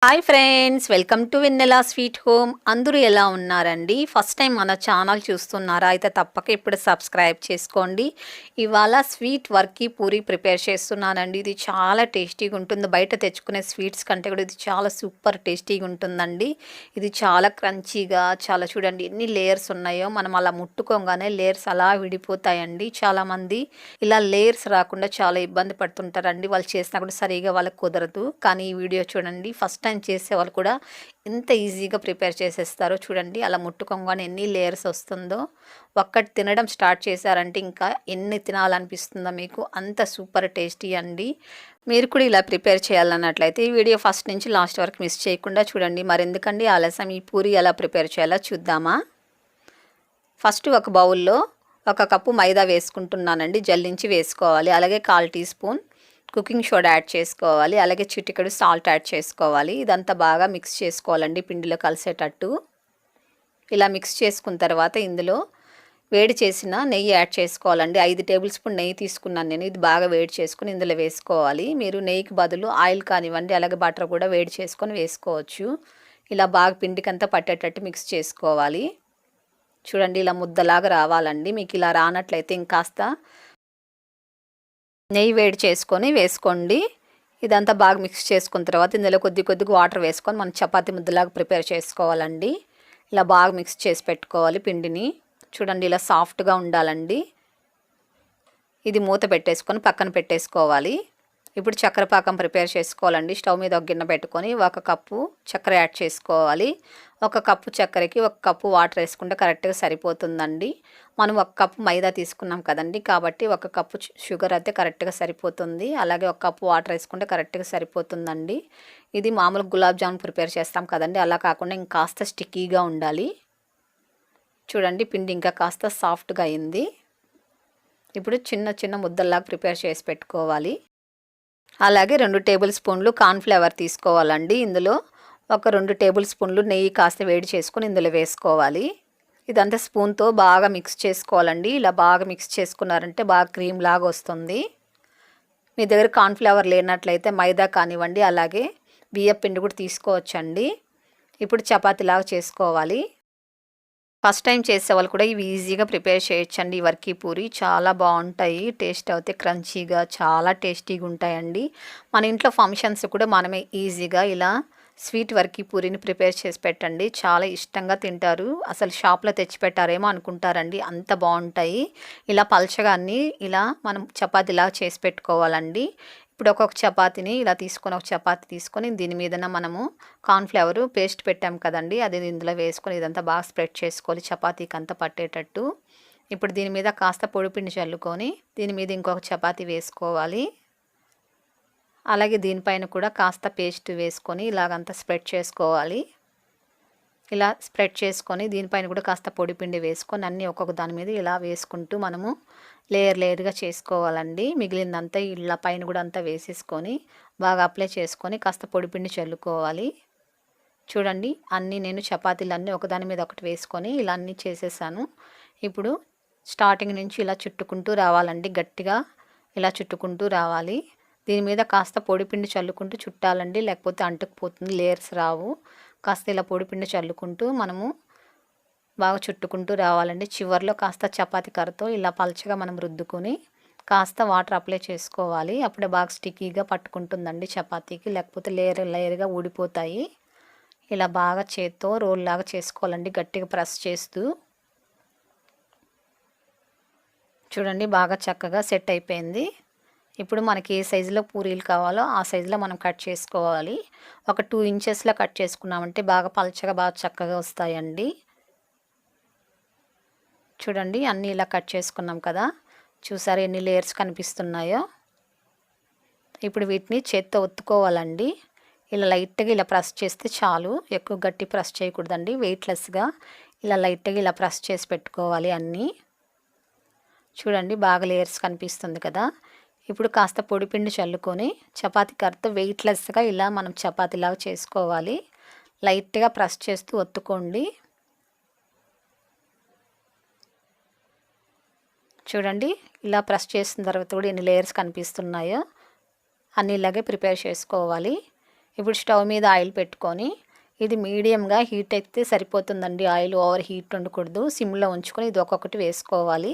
Hi friends, welcome to Vennela sweet home. అందరూ ఎలా ఉన్నారండి? ఫస్ట్ టైం మన ఛానల్ చూస్తున్నారా? అయితే తప్పక ఇప్పుడు సబ్స్క్రైబ్ చేసుకోండి. ఇవాళ స్వీట్ వర్కీ పూరి ప్రిపేర్ చేస్తున్నానండి. ఇది చాలా టేస్టీగా ఉంటుంది. బయట తెచ్చుకునే స్వీట్స్ కంటే కూడా ఇది చాలా సూపర్ టేస్టీగా ఉంటుందండి. ఇది చాలా క్రంచీగా, చాలా చూడండి ఎన్ని లేయర్స్ ఉన్నాయో. మనం అలా ముట్టుకోగానే లేయర్స్ అలా విడిపోతాయండి. చాలామంది ఇలా లేయర్స్ రాకుండా చాలా ఇబ్బంది పడుతుంటారండి. వాళ్ళు చేసినా కూడా సరిగా వాళ్ళకి కుదరదు. కానీ ఈ వీడియో చూడండి, ఫస్ట్ టైం చేసేవాళ్ళు కూడా ఎంత ఈజీగా ప్రిపేర్ చేసేస్తారో చూడండి. అలా ముట్టుకోగానే ఎన్ని లేయర్స్ వస్తుందో. ఒక్కటి తినడం స్టార్ట్ చేశారంటే ఇంకా ఎన్ని తినాలనిపిస్తుందో మీకు. అంత సూపర్ టేస్టీ అండి. మీరు కూడా ఇలా ప్రిపేర్ చేయాలన్నట్లయితే ఈ వీడియో ఫస్ట్ నుంచి లాస్ట్ వరకు మిస్ చేయకుండా చూడండి. మరెందుకండి ఆలస్యం, ఈ పూరి ఎలా ప్రిపేర్ చేయాలో చూద్దామా? ఫస్ట్ ఒక బౌల్లో 1 కప్పు మైదా వేసుకుంటున్నానండి. జల్లించి వేసుకోవాలి. అలాగే 1/4 teaspoon cooking soda add చేసుకోవాలి. అలాగే చిటికెడు సాల్ట్ యాడ్ చేసుకోవాలి. ఇదంతా బాగా మిక్స్ చేసుకోవాలండి పిండిలో కలిసేటట్టు. ఇలా మిక్స్ చేసుకున్న తర్వాత ఇందులో వేడి చేసిన నెయ్యి యాడ్ చేసుకోవాలండి. 5 టేబుల్ స్పూన్ నెయ్యి తీసుకున్నాను నేను. ఇది బాగా వేడి చేసుకుని ఇందులో వేసుకోవాలి. మీరు నెయ్యికి బదులు ఆయిల్ కానివ్వండి, అలాగే బటర్ కూడా వేడి చేసుకొని వేసుకోవచ్చు. ఇలా బాగా పిండికంతా పట్టేటట్టు మిక్స్ చేసుకోవాలి. చూడండి ఇలా ముద్దలాగా రావాలండి. మీకు ఇలా రానట్లయితే ఇంకాస్త నెయ్యి వేడి చేసుకొని వేసుకోండి. ఇదంతా బాగా మిక్స్ చేసుకున్న తర్వాత ఇందులో కొద్దిగా వాటర్ వేసుకొని మనం చపాతీ ముద్దలాగా ప్రిపేర్ చేసుకోవాలండి. ఇలా బాగా మిక్స్ చేసి పెట్టుకోవాలి పిండిని. చూడండి ఇలా సాఫ్ట్గా ఉండాలండి. ఇది మూత పెట్టేసుకొని పక్కన పెట్టేసుకోవాలి. ఇప్పుడు చక్కెర పాకం ప్రిపేర్ చేసుకోవాలండి. స్టవ్ మీద ఒక గిన్నె పెట్టుకొని 1 కప్పు చక్కెర యాడ్ చేసుకోవాలి. 1 కప్పు చక్కెరకి 1 కప్పు వాటర్ వేసుకుంటే కరెక్ట్గా సరిపోతుందండి. మనం 1 కప్పు మైదా తీసుకున్నాం కదండి, కాబట్టి 1 కప్పు షుగర్ అయితే కరెక్ట్గా సరిపోతుంది. అలాగే 1 కప్పు వాటర్ వేసుకుంటే కరెక్ట్గా సరిపోతుందండి. ఇది మామూలు గులాబ్ జామున్ ప్రిపేర్ చేస్తాం కదండి, అలా కాకుండా ఇంకాస్త స్టిక్కీగా ఉండాలి. చూడండి పిండి ఇంకా కాస్త సాఫ్ట్గా అయింది. ఇప్పుడు చిన్న ముద్దల్లాగా ప్రిపేర్ చేసి పెట్టుకోవాలి. అలాగే 2 టేబుల్ స్పూన్లు కార్న్‌ఫ్లవర్ తీసుకోవాలండి. ఇందులో ఒక 2 టేబుల్ స్పూన్లు నెయ్యి కాస్త వేడి చేసుకొని ఇందులో వేసుకోవాలి. ఇదంతా స్పూన్తో బాగా మిక్స్ చేసుకోవాలండి. ఇలా బాగా మిక్స్ చేసుకున్నారంటే బాగా క్రీమ్ లాగా వస్తుంది. మీ దగ్గర కార్న్‌ఫ్లవర్ లేనట్లయితే మైదా కానివ్వండి, అలాగే బియ్యపు పిండి కూడా తీసుకోవచ్చండి. ఇప్పుడు చపాతీలాగా చేసుకోవాలి. ఫస్ట్ టైం చేసేవాళ్ళు కూడా ఇవి ఈజీగా ప్రిపేర్ చేయొచ్చండి. ఈ వర్కీ పూరి చాలా బాగుంటాయి. టేస్ట్ అయితే క్రంచీగా చాలా టేస్టీగా ఉంటాయండి. మన ఇంట్లో ఫంక్షన్స్ కూడా మనమే ఈజీగా ఇలా స్వీట్ వర్కీ పూరిని ప్రిపేర్ చేసి పెట్టండి. చాలా ఇష్టంగా తింటారు. అసలు షాప్లో తెచ్చిపెట్టారేమో అనుకుంటారండి, అంత బాగుంటాయి. ఇలా పలచగా అన్నీ ఇలా మనం చపాతీలా చేసి పెట్టుకోవాలండి. ఇప్పుడు ఒక్కొక్క చపాతీని ఇలా తీసుకొని, ఒక చపాతీ తీసుకొని దీని మీదన మనము కార్న్‌ఫ్లవర్ పేస్ట్ పెట్టాం కదండి, అది ఇందులో వేసుకొని ఇదంతా బాగా స్ప్రెడ్ చేసుకోవాలి చపాతీకి అంతా పట్టేటట్టు. ఇప్పుడు దీని మీద కాస్త పొడిపిండి చల్లుకొని దీని మీద ఇంకొక చపాతీ వేసుకోవాలి. అలాగే దీనిపైన కూడా కాస్త పేస్ట్ వేసుకొని ఇలాగంతా స్ప్రెడ్ చేసుకోవాలి. ఇలా స్ప్రెడ్ చేసుకొని దీనిపైన కూడా కాస్త పొడిపిండి వేసుకొని అన్నీ ఒక్కొక్క దాని మీద ఇలా వేసుకుంటూ మనము లేయర్గా చేసుకోవాలండి. మిగిలిందంతా ఇలా పైన కూడా అంతా వేసేసుకొని బాగా అప్లై చేసుకొని కాస్త పొడిపిండి చల్లుకోవాలి. చూడండి అన్నీ నేను చపాతీలన్నీ ఒకదాని మీద ఒకటి వేసుకొని ఇలా అన్నీ చేసేసాను. ఇప్పుడు స్టార్టింగ్ నుంచి ఇలా చుట్టుకుంటూ రావాలండి. గట్టిగా ఇలా చుట్టుకుంటూ రావాలి. దీని మీద కాస్త పొడిపిండి చల్లుకుంటూ చుట్టాలండి, లేకపోతే అంటుకుపోతుంది, లేయర్స్ రావు. కాస్త ఇలా పొడిపిండి చల్లుకుంటూ మనము బాగా చుట్టుకుంటూ రావాలండి. చివర్లో కాస్త చపాతీ కర్రతో ఇలా పలచగా మనం రుద్దుకొని కాస్త వాటర్ అప్లై చేసుకోవాలి. అప్పుడే బాగా స్టిక్కీగా పట్టుకుంటుందండి చపాతీకి, లేకపోతే లేయర్గా ఊడిపోతాయి. ఇలా బాగా చేత్తో రోల్ లాగా చేసుకోవాలండి, గట్టిగా ప్రెస్ చేస్తూ. చూడండి బాగా చక్కగా సెట్ అయిపోయింది. ఇప్పుడు మనకి ఏ సైజులో పూరీలు కావాలో ఆ సైజులో మనం కట్ చేసుకోవాలి. ఒక 2 ఇంచెస్లో కట్ చేసుకున్నామంటే బాగా పలచగా బాగా చక్కగా వస్తాయండి. చూడండి అన్నీ ఇలా కట్ చేసుకున్నాం కదా, చూసారు ఎన్ని లేయర్స్ కనిపిస్తున్నాయో. ఇప్పుడు వీటిని చేత్తో ఒత్తుకోవాలండి. ఇలా లైట్గా ఇలా ప్రెస్ చేస్తే చాలు, ఎక్కువ గట్టి ప్రెస్ చేయకూడదండి. వెయిట్లెస్గా ఇలా లైట్గా ఇలా ప్రెస్ చేసి పెట్టుకోవాలి అన్నీ. చూడండి బాగా లేయర్స్ కనిపిస్తుంది కదా. ఇప్పుడు కాస్త పొడిపిండి చల్లుకొని చపాతీ కర్రతో వెయిట్లెస్గా ఇలా మనం చపాతీలాగా చేసుకోవాలి. లైట్గా ప్రెస్ చేస్తూ ఒత్తుకోండి. చూడండి ఇలా ప్రెస్ చేసిన తర్వాత కూడా ఎన్ని లేయర్స్ కనిపిస్తున్నాయో అన్నీ ఇలాగే ప్రిపేర్ చేసుకోవాలి. ఇప్పుడు స్టవ్ మీద ఆయిల్ పెట్టుకొని ఇది మీడియంగా హీట్ అయితే సరిపోతుందండి. ఆయిల్ ఓవర్ హీట్ ఉండకూడదు. సిమ్లో ఉంచుకొని ఇది ఒక్కొక్కటి వేసుకోవాలి.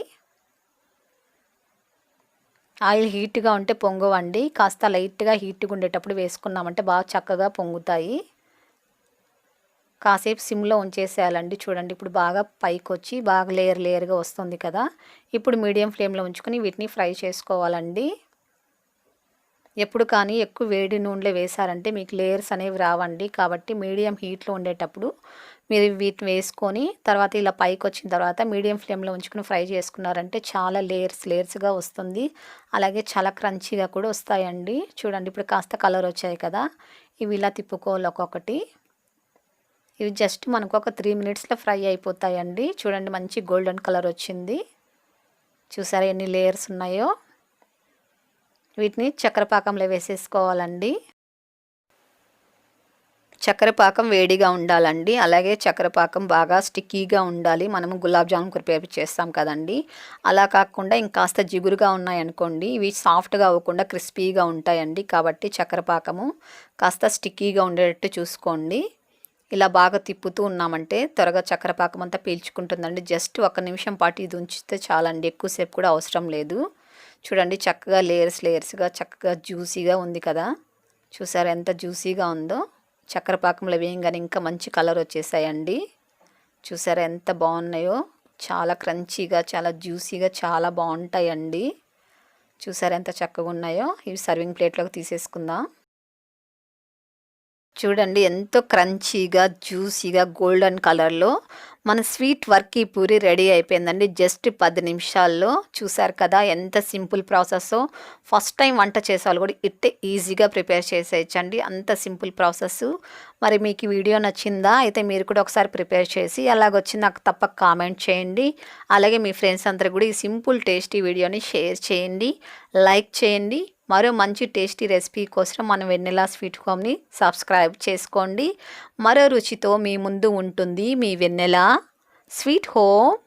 ఆయిల్ హీట్గా ఉంటే పొంగవండి. కాస్త లైట్గా హీట్గా ఉండేటప్పుడు వేసుకున్నామంటే బాగా చక్కగా పొంగుతాయి. కాసేపు సిమ్లో ఉంచేసేయాలండి. చూడండి ఇప్పుడు బాగా పైకి వచ్చి బాగా లేయర్గా వస్తుంది కదా. ఇప్పుడు మీడియం ఫ్లేమ్లో ఉంచుకొని వీటిని ఫ్రై చేసుకోవాలండి. ఎప్పుడు కానీ ఎక్కువ వేడి నూనెలో వేసారంటే మీకు లేయర్స్ అనేవి రావండి. కాబట్టి మీడియం హీట్లో ఉండేటప్పుడు మీరు వీటిని వేసుకొని తర్వాత ఇలా పైకి వచ్చిన తర్వాత మీడియం ఫ్లేమ్లో ఉంచుకొని ఫ్రై చేసుకున్నారంటే చాలా లేయర్స్గా వస్తుంది. అలాగే చాలా క్రంచీగా కూడా వస్తాయండి. చూడండి ఇప్పుడు కాస్త కలర్ వచ్చాయి కదా. ఇవి ఇలా తిప్పుకోవాలి ఒక్కొక్కటి. ఇవి జస్ట్ మనకు ఒక 3 మినిట్స్లో ఫ్రై అయిపోతాయండి. చూడండి మంచి గోల్డెన్ కలర్ వచ్చింది. చూసారా ఎన్ని లేయర్స్ ఉన్నాయో. వీటిని చక్కెర పాకంలో వేసేసుకోవాలండి. చక్కెర పాకం వేడిగా ఉండాలండి. అలాగే చక్కెర పాకం బాగా స్టిక్కీగా ఉండాలి. మనము గులాబ్ జామున్ ప్రిపేర్ చేస్తాం కదండి. అలా కాకుండా ఇంకాస్త జిగురుగా ఉన్నాయనుకోండి ఇవి సాఫ్ట్గా అవ్వకుండా క్రిస్పీగా ఉంటాయండి. కాబట్టి చక్కెర పాకము కాస్త స్టిక్కీగా ఉండేటట్టు చూసుకోండి. ఇలా బాగా తిప్పుతూ ఉన్నామంటే త్వరగా చక్కెర పాకం అంతా పీల్చుకుంటుందండి. జస్ట్ 1 నిమిషం పాటు ఇది ఉంచితే చాలండి. ఎక్కువసేపు కూడా అవసరం లేదు. చూడండి చక్కగా లేయర్స్గా చక్కగా జ్యూసీగా ఉంది కదా. చూసారా ఎంత జ్యూసీగా ఉందో. చక్కెర పాకంలో వేయంగానే ఇంకా మంచి కలర్ వచ్చేసాయండి. చూసారా ఎంత బాగున్నాయో. చాలా క్రంచీగా చాలా జ్యూసీగా చాలా బాగుంటాయండి. చూసారా ఎంత చక్కగా ఉన్నాయో. ఇవి సర్వింగ్ ప్లేట్లోకి తీసేసుకుందాం. చూడండి ఎంతో క్రంచీగా జ్యూసీగా గోల్డెన్ కలర్లో మన స్వీట్ వర్కీ పూరి రెడీ అయిపోయిందండి. జస్ట్ 10 నిమిషాల్లో. చూసారు కదా ఎంత సింపుల్ ప్రాసెస్సో. ఫస్ట్ టైం వంట చేసేవాళ్ళు కూడా ఇట్టే ఈజీగా ప్రిపేర్ చేసేయచ్చండి. అంత సింపుల్ ప్రాసెస్. మరి మీకు ఈ వీడియో నచ్చిందా? అయితే మీరు కూడా ఒకసారి ప్రిపేర్ చేసి ఎలాగొచ్చి నాకు తప్పక కామెంట్ చేయండి. అలాగే మీ ఫ్రెండ్స్ అందరూ కూడా ఈ సింపుల్ టేస్టీ వీడియోని షేర్ చేయండి, లైక్ చేయండి. మరో మంచి టేస్టీ రెసిపీ కోసం మన వెన్నెలా స్వీట్ హోమ్ని సబ్స్క్రైబ్ చేసుకోండి. మరో రుచితో మీ ముందు ఉంటుంది మీ వెన్నెలా స్వీట్ హోమ్.